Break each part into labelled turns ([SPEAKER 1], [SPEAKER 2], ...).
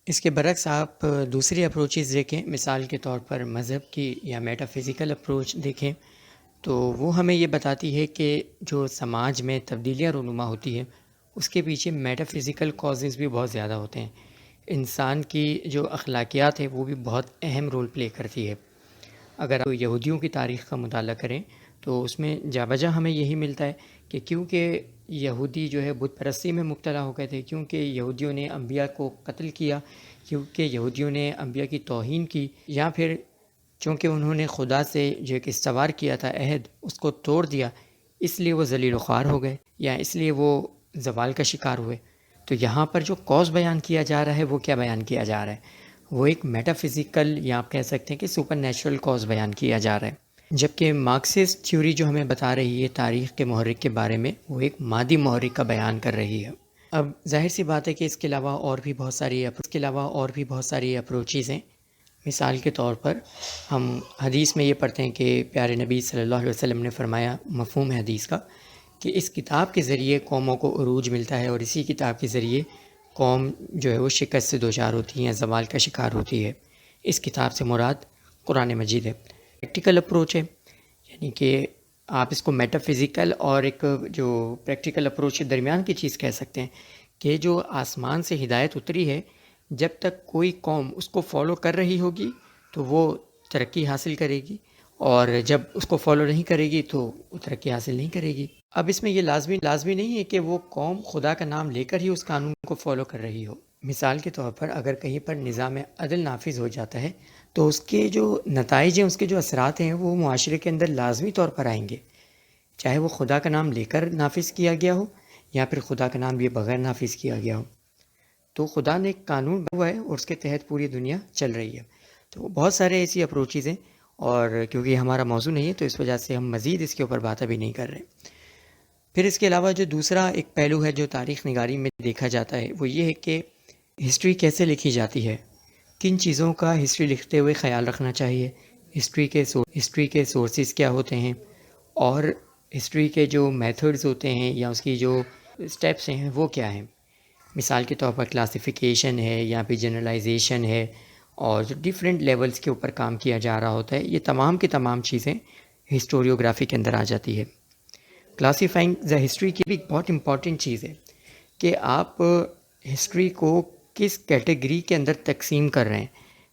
[SPEAKER 1] اس کے برعکس آپ دوسری اپروچز دیکھیں، مثال کے طور پر مذہب کی یا میٹا فزیکل اپروچ دیکھیں تو وہ ہمیں یہ بتاتی ہے کہ جو سماج میں تبدیلیاں رونما ہوتی ہے اس کے پیچھے میٹا فزیکل کازز بھی بہت زیادہ ہوتے ہیں۔ انسان کی جو اخلاقیات ہے وہ بھی بہت اہم رول پلے کرتی ہے۔ اگر آپ یہودیوں کی تاریخ کا مطالعہ کریں تو اس میں جا بجا ہمیں یہی ملتا ہے کہ کیونکہ یہودی جو ہے بت پرستی میں مبتلا ہو گئے تھے، کیونکہ یہودیوں نے انبیاء کو قتل کیا، کیونکہ یہودیوں نے انبیاء کی توہین کی، یا پھر چونکہ انہوں نے خدا سے جو ایک استوار کیا تھا عہد اس کو توڑ دیا، اس لیے وہ ذلیل و خوار ہو گئے یا اس لیے وہ زوال کا شکار ہوئے۔ تو یہاں پر جو کاز بیان کیا جا رہا ہے وہ کیا بیان کیا جا رہا ہے؟ وہ ایک میٹا فزیکل یا آپ کہہ سکتے ہیں کہ سپر نیچرل کاز بیان کیا جا رہا ہے، جبکہ مارکسسٹ تھیوری جو ہمیں بتا رہی ہے تاریخ کے محرک کے بارے میں وہ ایک مادی محرک کا بیان کر رہی ہے۔ اب ظاہر سی بات ہے کہ اس کے علاوہ اور بھی بہت ساری اپروچز ہیں۔ مثال کے طور پر ہم حدیث میں یہ پڑھتے ہیں کہ پیارے نبی صلی اللہ علیہ وسلم نے فرمایا، مفہوم ہے حدیث کا، کہ اس کتاب کے ذریعے قوموں کو عروج ملتا ہے اور اسی کتاب کے ذریعے قوم جو ہے وہ شکست سے دوچار ہوتی ہے یا زوال کا شکار ہوتی ہے۔ اس کتاب سے مراد قرآن مجید ہے۔ پریکٹیکل اپروچ ہے، یعنی کہ آپ اس کو میٹا فزیکل اور ایک جو پریکٹیکل اپروچ کے درمیان کی چیز کہہ سکتے ہیں کہ جو آسمان سے ہدایت اتری ہے، جب تک کوئی قوم اس کو فالو کر رہی ہوگی تو وہ ترقی حاصل کرے گی، اور جب اس کو فالو نہیں کرے گی تو وہ ترقی حاصل نہیں کرے گی۔ اب اس میں یہ لازمی نہیں ہے کہ وہ قوم خدا کا نام لے کر ہی اس قانون کو فالو کر رہی ہو۔ مثال کے طور پر اگر کہیں پر نظام عدل نافذ ہو جاتا ہے تو اس کے جو نتائج ہیں، اس کے جو اثرات ہیں وہ معاشرے کے اندر لازمی طور پر آئیں گے، چاہے وہ خدا کا نام لے کر نافذ کیا گیا ہو یا پھر خدا کا نام لیے بغیر نافذ کیا گیا ہو۔ تو خدا نے ایک قانون بنا ہوا ہے اور اس کے تحت پوری دنیا چل رہی ہے۔ تو بہت سارے ایسی اپروچز ہیں، اور کیونکہ یہ ہمارا موضوع نہیں ہے تو اس وجہ سے ہم مزید اس کے اوپر بات ابھی نہیں کر رہے۔ پھر اس کے علاوہ جو دوسرا ایک پہلو ہے جو تاریخ نگاری میں دیکھا جاتا ہے وہ یہ ہے کہ ہسٹری کیسے لکھی جاتی ہے، کن چیزوں کا ہسٹری لکھتے ہوئے خیال رکھنا چاہیے، ہسٹری کے سورسز کیا ہوتے ہیں، اور ہسٹری کے جو میتھڈز ہوتے ہیں یا اس کی جو سٹیپس ہیں وہ کیا ہیں۔ مثال کے طور پر کلاسیفیکیشن ہے یا پھر جنرلائزیشن ہے، اور جو ڈیفرنٹ لیولز کے اوپر کام کیا جا رہا ہوتا ہے، یہ تمام کی تمام چیزیں ہسٹوریوگرافی کے اندر آ جاتی ہے۔ کلاسیفائنگ دا ہسٹری کی بھی ایک بہت امپورٹنٹ چیز ہے کہ آپ ہسٹری کو کس کیٹیگری کے اندر تقسیم کر رہے ہیں۔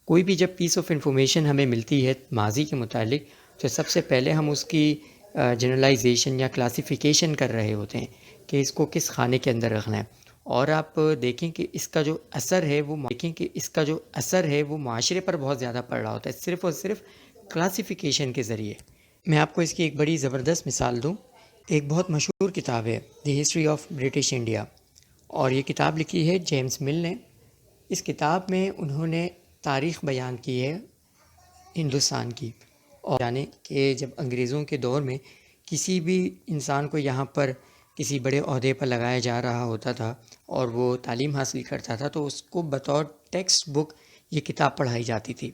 [SPEAKER 1] کوئی بھی جب پیس آف انفارمیشن ہمیں ملتی ہے ماضی کے متعلق تو سب سے پہلے ہم اس کی جنرلائزیشن یا کلاسیفیکیشن کر رہے ہوتے ہیں کہ اس کو کس خانے کے اندر رکھنا ہے، اور آپ دیکھیں کہ اس کا جو اثر ہے وہ معاشرے پر بہت زیادہ پڑ رہا ہوتا ہے، صرف اور صرف کلاسیفیکیشن کے ذریعے۔ میں آپ کو اس کی ایک بڑی زبردست مثال دوں۔ ایک بہت مشہور کتاب ہے the history of British India, اور یہ کتاب لکھی ہے جیمز مل نے۔ اس کتاب میں انہوں نے تاریخ بیان کی ہے ہندوستان کی، اور جانے کہ جب انگریزوں کے دور میں کسی بھی انسان کو یہاں پر کسی بڑے عہدے پر لگایا جا رہا ہوتا تھا اور وہ تعلیم حاصل کرتا تھا تو اس کو بطور ٹیکسٹ بک یہ کتاب پڑھائی جاتی تھی۔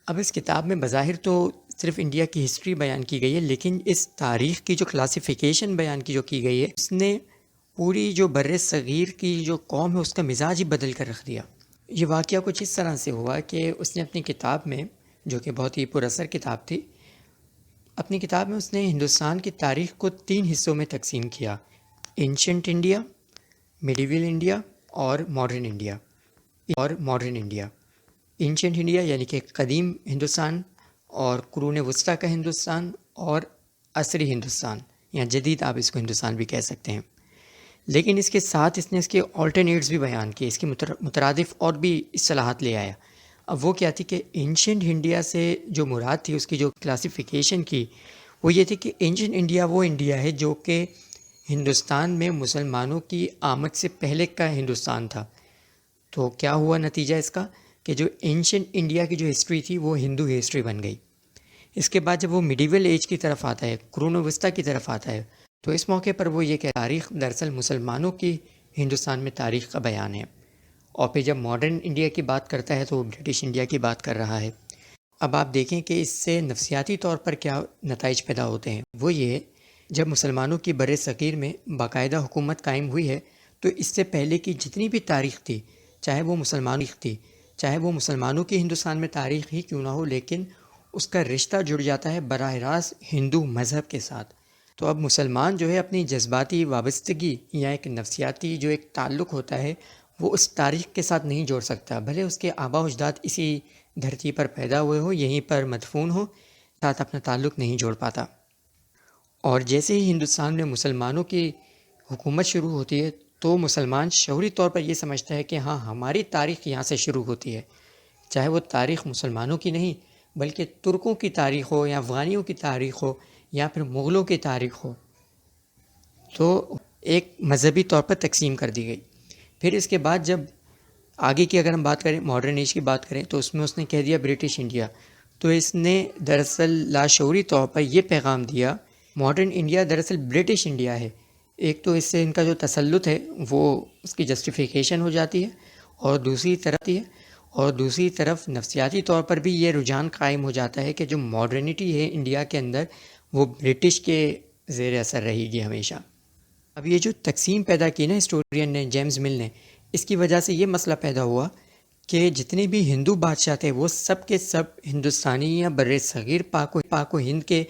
[SPEAKER 1] اب اس کتاب میں بظاہر تو صرف انڈیا کی ہسٹری بیان کی گئی ہے، لیکن اس تاریخ کی جو کلاسیفیکیشن بیان کی گئی ہے اس نے پوری جو بر صغیر کی جو قوم ہے اس کا مزاج ہی بدل کر رکھ دیا۔ یہ واقعہ کچھ اس طرح سے ہوا کہ اس نے اپنی کتاب میں، جو کہ بہت ہی پر اثر کتاب تھی، اپنی کتاب میں اس نے ہندوستان کی تاریخ کو 3 حصوں میں تقسیم کیا: اینشنٹ انڈیا، میڈیول انڈیا اور ماڈرن انڈیا۔ اینشنٹ انڈیا یعنی کہ قدیم ہندوستان، اور قرون وسطیٰ کا ہندوستان، اور عصری ہندوستان یا جدید آپ اس کو ہندوستان بھی کہہ سکتے ہیں۔ لیکن اس کے ساتھ اس نے اس کے آلٹرنیٹس بھی بیان کیے، اس کی مترادف اور بھی اصطلاحات لے آیا۔ اب وہ کیا تھی کہ اینشنٹ انڈیا سے جو مراد تھی، اس کی جو کلاسیفیکیشن کی وہ یہ تھی کہ اینشنٹ انڈیا وہ انڈیا ہے جو کہ ہندوستان میں مسلمانوں کی آمد سے پہلے کا ہندوستان تھا۔ تو کیا ہوا نتیجہ اس کا کہ جو اینشنٹ انڈیا کی جو ہسٹری تھی وہ ہندو ہسٹری بن گئی۔ اس کے بعد جب وہ میڈیول ایج کی طرف آتا ہے، قرون وسطیٰ کی طرف آتا ہے، تو اس موقع پر وہ یہ کہ تاریخ دراصل مسلمانوں کی ہندوستان میں تاریخ کا بیان ہے، اور پھر جب ماڈرن انڈیا کی بات کرتا ہے تو وہ برٹش انڈیا کی بات کر رہا ہے۔ اب آپ دیکھیں کہ اس سے نفسیاتی طور پر کیا نتائج پیدا ہوتے ہیں۔ وہ یہ، جب مسلمانوں کی بر صغیر میں باقاعدہ حکومت قائم ہوئی ہے تو اس سے پہلے کی جتنی بھی تاریخ تھی، چاہے وہ چاہے وہ مسلمانوں کی ہندوستان میں تاریخ ہی کیوں نہ ہو، لیکن اس کا رشتہ جڑ جاتا ہے براہ راست ہندو مذہب کے ساتھ۔ تو اب مسلمان جو ہے اپنی جذباتی وابستگی یا ایک نفسیاتی جو ایک تعلق ہوتا ہے وہ اس تاریخ کے ساتھ نہیں جوڑ سکتا، بھلے اس کے آباء و اجداد اسی دھرتی پر پیدا ہوئے ہو، یہیں پر مدفون ہو، ساتھ اپنا تعلق نہیں جوڑ پاتا۔ اور جیسے ہی ہندوستان میں مسلمانوں کی حکومت شروع ہوتی ہے تو مسلمان شعوری طور پر یہ سمجھتا ہے کہ ہاں ہماری تاریخ یہاں سے شروع ہوتی ہے، چاہے وہ تاریخ مسلمانوں کی نہیں بلکہ ترکوں کی تاریخ ہو یا افغانیوں کی تاریخ ہو یا پھر مغلوں کی تاریخ ہو، تو ایک مذہبی طور پر تقسیم کر دی گئی۔ پھر اس کے بعد جب آگے کی اگر ہم بات کریں، ماڈرن ایج کی بات کریں، تو اس میں اس نے کہہ دیا برٹش انڈیا۔ تو اس نے دراصل لاشعوری طور پر یہ پیغام دیا ماڈرن انڈیا دراصل برٹش انڈیا ہے۔ ایک تو اس سے ان کا جو تسلط ہے وہ اس کی جسٹیفیکیشن ہو جاتی ہے، اور دوسری طرف نفسیاتی طور پر بھی یہ رجحان قائم ہو جاتا ہے کہ جو ماڈرنٹی ہے انڈیا کے اندر وہ برٹش کے زیر اثر رہے گی ہمیشہ۔ اب یہ جو تقسیم پیدا کی نا ہسٹورین نے، جیمز مل نے، اس کی وجہ سے یہ مسئلہ پیدا ہوا کہ جتنے بھی ہندو بادشاہ تھے وہ سب کے سب ہندوستانی یا بر صغیر پاک و ہند کے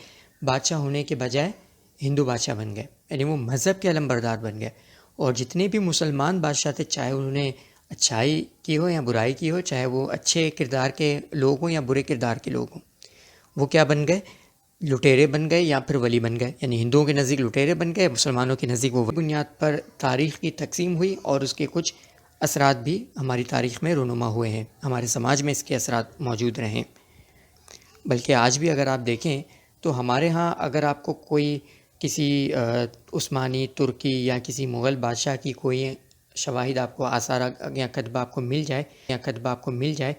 [SPEAKER 1] بادشاہ ہونے کے بجائے ہندو بادشاہ بن گئے، یعنی وہ مذہب کے علم بردار بن گئے۔ اور جتنے بھی مسلمان بادشاہ تھے، چاہے انہوں نے اچھائی کی ہو یا برائی کی ہو، چاہے وہ اچھے کردار کے لوگ ہوں یا برے کردار کے لوگ ہوں، وہ کیا بن گئے؟ لٹیرے بن گئے یا پھر ولی بن گئے، یعنی ہندوؤں کے نزدیک لٹیرے بن گئے، مسلمانوں کے نزدیک وہ بنیاد پر تاریخ کی تقسیم ہوئی، اور اس کے کچھ اثرات بھی ہماری تاریخ میں رونما ہوئے ہیں، ہمارے سماج میں اس کے اثرات موجود رہے ہیں۔ بلکہ آج بھی اگر آپ دیکھیں تو ہمارے ہاں اگر آپ کو کوئی کسی عثمانی، ترکی یا کسی مغل بادشاہ کی کوئی شواہد آپ کو آثار یا کتبہ آپ کو مل جائے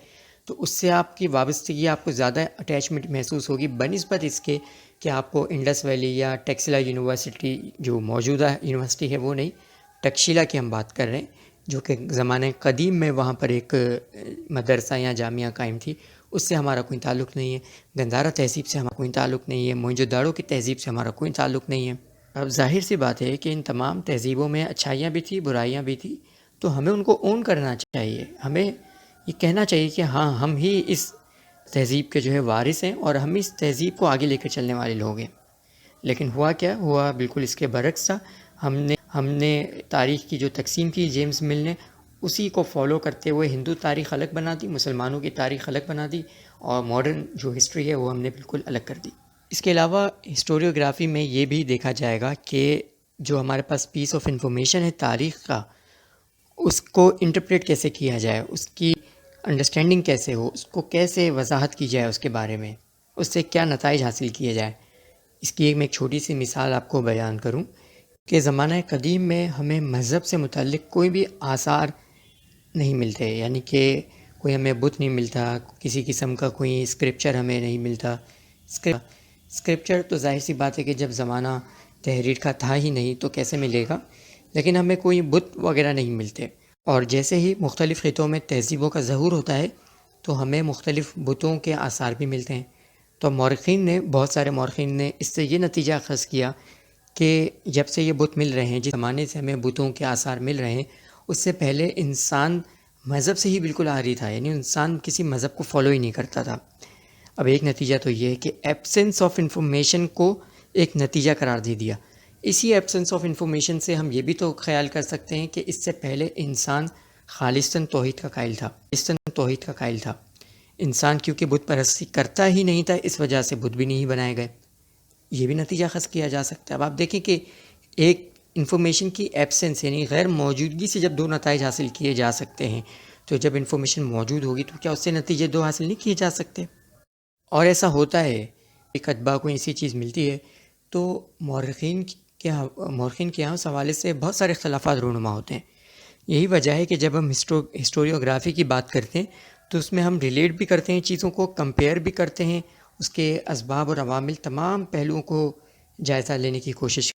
[SPEAKER 1] تو اس سے آپ کی وابستگی، آپ کو زیادہ اٹیچمنٹ محسوس ہوگی بنسبت اس کے کہ آپ کو انڈس ویلی یا ٹیکسلا یونیورسٹی جو موجودہ یونیورسٹی ہے وہ نہیں، تکشیلا کی ہم بات کر رہے ہیں، جو کہ زمانہ قدیم میں وہاں پر ایک مدرسہ یا جامعہ قائم تھی، اس سے ہمارا کوئی تعلق نہیں ہے۔ گندھارا تہذیب سے ہمارا کوئی تعلق نہیں ہے، موئنجو داڑو کی تہذیب سے ہمارا کوئی تعلق نہیں ہے۔ اب ظاہر سی بات ہے کہ ان تمام تہذیبوں میں اچھائیاں بھی تھیں، برائیاں بھی تھیں، تو ہمیں ان کو اون کرنا چاہیے، ہمیں یہ کہنا چاہیے کہ ہاں ہم ہی اس تہذیب کے جو ہے وارث ہیں اور ہم اس تہذیب کو آگے لے کر چلنے والے لوگ ہیں۔ لیکن ہوا بالکل اس کے برعکس تھا۔ ہم نے تاریخ کی جو تقسیم کی جیمز مل نے، اسی کو فالو کرتے ہوئے ہندو تاریخ الگ بنا دی، مسلمانوں کی تاریخ الگ بنا دی، اور ماڈرن جو ہسٹری ہے وہ ہم نے بالکل الگ کر دی۔ اس کے علاوہ ہسٹوریوگرافی میں یہ بھی دیکھا جائے گا کہ جو ہمارے پاس پیس آف انفارمیشن ہے تاریخ کا، اس کو انٹرپریٹ کیسے کیا جائے، اس کی انڈرسٹینڈنگ کیسے ہو، اس کو کیسے وضاحت کی جائے اس کے بارے میں، اس سے کیا نتائج حاصل کیے جائے۔ اس کی میں ایک چھوٹی سی مثال آپ کو بیان کروں کہ زمانہ قدیم میں ہمیں مذہب سے متعلق کوئی بھی آثار نہیں ملتے، یعنی کہ کوئی ہمیں بت نہیں ملتا، کسی قسم کا کوئی اسکرپچر ہمیں نہیں ملتا۔ اسکرپچر تو ظاہر سی بات ہے کہ جب زمانہ تحریر کا تھا ہی نہیں تو کیسے ملے گا، لیکن ہمیں کوئی بت وغیرہ نہیں ملتے۔ اور جیسے ہی مختلف خطوں میں تہذیبوں کا ظہور ہوتا ہے تو ہمیں مختلف بتوں کے آثار بھی ملتے ہیں۔ تو بہت سارے مورخین نے اس سے یہ نتیجہ اخذ کیا کہ جب سے یہ بت مل رہے ہیں، جس زمانے سے ہمیں بتوں کے آثار مل رہے ہیں، اس سے پہلے انسان مذہب سے ہی بالکل عاری تھا، یعنی انسان کسی مذہب کو فالو ہی نہیں کرتا تھا۔ اب ایک نتیجہ تو یہ ہے کہ ایبسنس آف انفارمیشن کو ایک نتیجہ قرار دے دیا۔ اسی ایبسنس آف انفارمیشن سے ہم یہ بھی تو خیال کر سکتے ہیں کہ اس سے پہلے انسان خالصتاً توحید کا قائل تھا۔ انسان کیونکہ بت پرستی کرتا ہی نہیں تھا، اس وجہ سے بت بھی نہیں بنائے گئے، یہ بھی نتیجہ اخذ کیا جا سکتا ہے۔ اب آپ دیکھیں کہ ایک انفارمیشن کی ایبسنس یعنی غیر موجودگی سے جب دو نتائج حاصل کیے جا سکتے ہیں، تو جب انفارمیشن موجود ہوگی تو کیا اس سے نتیجے دو حاصل نہیں کیے جا سکتے؟ اور ایسا ہوتا ہے، ایک اتباع کو ایسی چیز ملتی ہے تو مورخین کے یہاں اس حوالے سے بہت سارے اختلافات رونما ہوتے ہیں۔ یہی وجہ ہے کہ جب ہم ہسٹوریوگرافی کی بات کرتے ہیں تو اس میں ہم ریلیٹ بھی کرتے ہیں چیزوں کو، کمپیئر بھی کرتے ہیں، اس کے اسباب اور عوامل تمام پہلوؤں کو جائزہ لینے کی کوشش